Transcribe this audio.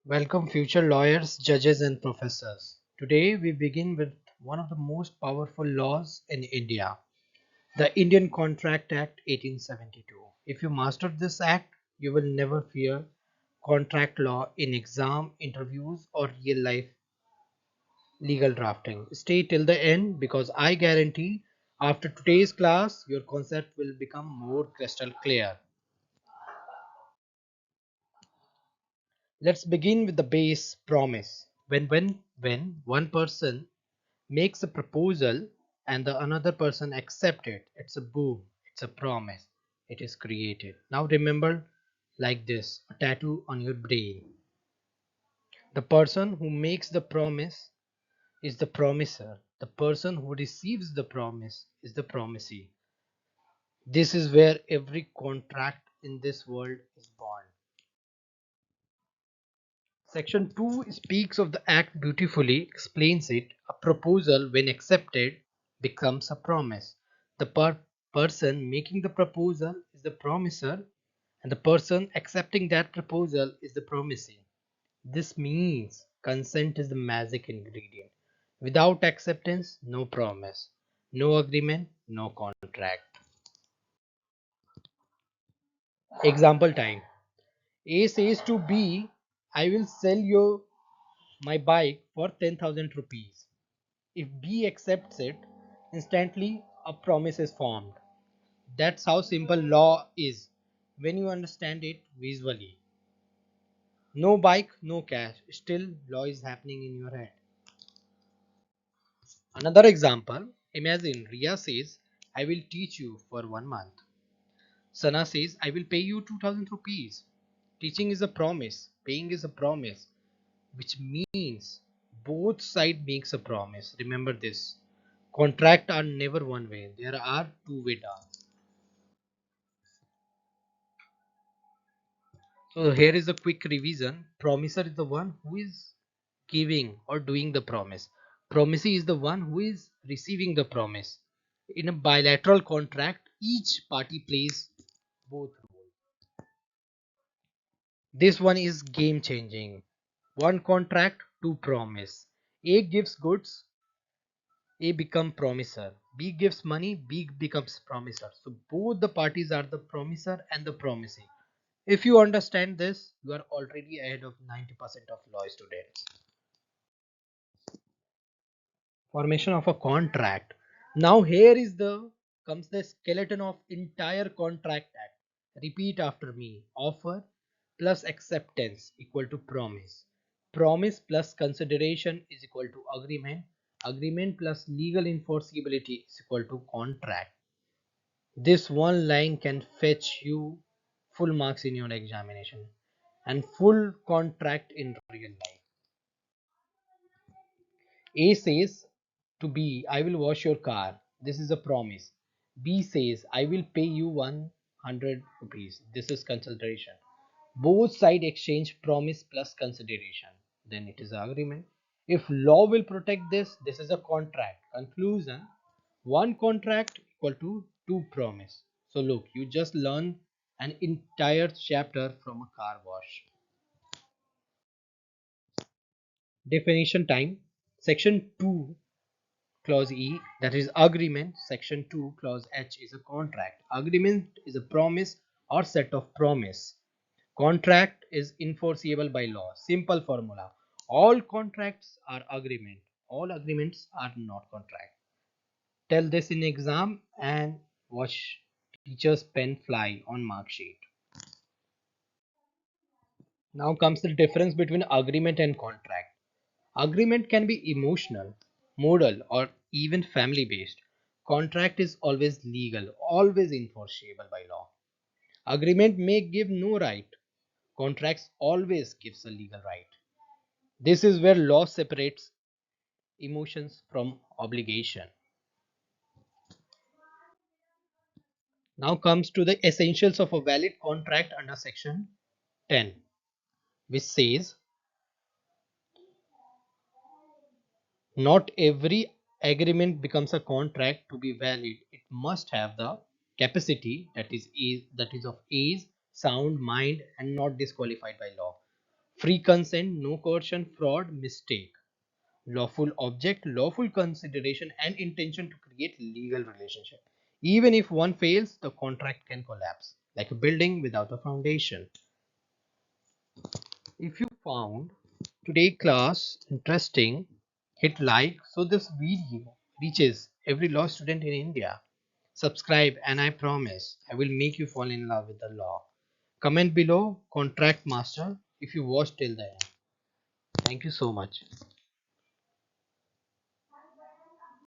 Welcome, future lawyers, judges, and professors. Today, we begin with one of the most powerful laws in India, the Indian Contract Act 1872. If you master this act, you will never fear contract law in exam, interviews, or real life legal drafting. Stay till the end because I guarantee after today's class, your concept will become more crystal clear. Let's begin with the base promise. When one person makes a proposal and the another person accept it, it's a boom, it's a promise, it is created. Now remember, like this, a tattoo on your brain. The person who makes the promise is the promiser. The person who receives the promise is the promisee. This is where every contract in this world is born. Section 2 speaks of the act beautifully, explains it. A proposal, when accepted, becomes a promise. The person making the proposal is the promiser, and the person accepting that proposal is the promisee. This means consent is the magic ingredient. Without acceptance, no promise. No agreement, no contract. Example time. A says to B, I will sell you my bike for 10,000 rupees. If B accepts it, instantly a promise is formed. That's how simple law is when you understand it visually. No bike, no cash. Still, law is happening in your head. Another example, imagine Ria says, I will teach you for 1 month. Sana says, I will pay you 2000 rupees. Teaching is a promise, paying is a promise, which means both side makes a promise. Remember this. Contract are never one way. There are two-way doors. So here is a quick revision. Promiser is the one who is giving or doing the promise. Promisee is the one who is receiving the promise. In a bilateral contract, each party plays both roles. This one is game changing. One contract, two promise. A gives goods, A become promiser. B gives money, B becomes promiser. So both the parties are the promiser and the promisee. If you understand this, you are already ahead of 90% of law students. Formation of a contract. Now here is the comes the skeleton of entire contract act. Repeat after me. Offer plus acceptance equal to promise. Promise plus consideration is equal to agreement. Agreement plus legal enforceability is equal to contract. This one line can fetch you full marks in your examination and full contract in real life. A says to B, I will wash your car. This is a promise. B says, I will pay you 100 rupees. This is consideration. Both sides exchange promise plus consideration. Then it is agreement. If law will protect this, this is a contract. Conclusion, one contract equal to two promise. So look, you just learn an entire chapter from a car wash. Definition time. Section 2 Clause E, that is agreement. Section 2 Clause H is a contract. Agreement is a promise or set of promise. Contract is enforceable by law. Simple formula. All contracts are agreement. All agreements are not contract. Tell this in exam and watch teacher's pen fly on mark sheet. Now comes the difference between agreement and contract. Agreement can be emotional, moral, or even family based. Contract is always legal, always enforceable by law. Agreement may give no right. Contracts always gives a legal right. This is where law separates emotions from obligation. Now comes to the essentials of a valid contract under section 10, which says not every agreement becomes a contract to be valid. It must have the capacity that is of age, sound mind, and not disqualified by law. Free consent, no coercion, fraud, mistake. Lawful object, lawful consideration, and intention to create legal relationship. Even if one fails, the contract can collapse, like a building without a foundation. If you found today's class interesting, hit like so this video reaches every law student in India. Subscribe and I promise I will make you fall in love with the law. Comment below contract master if you watched till the end. Thank you so much.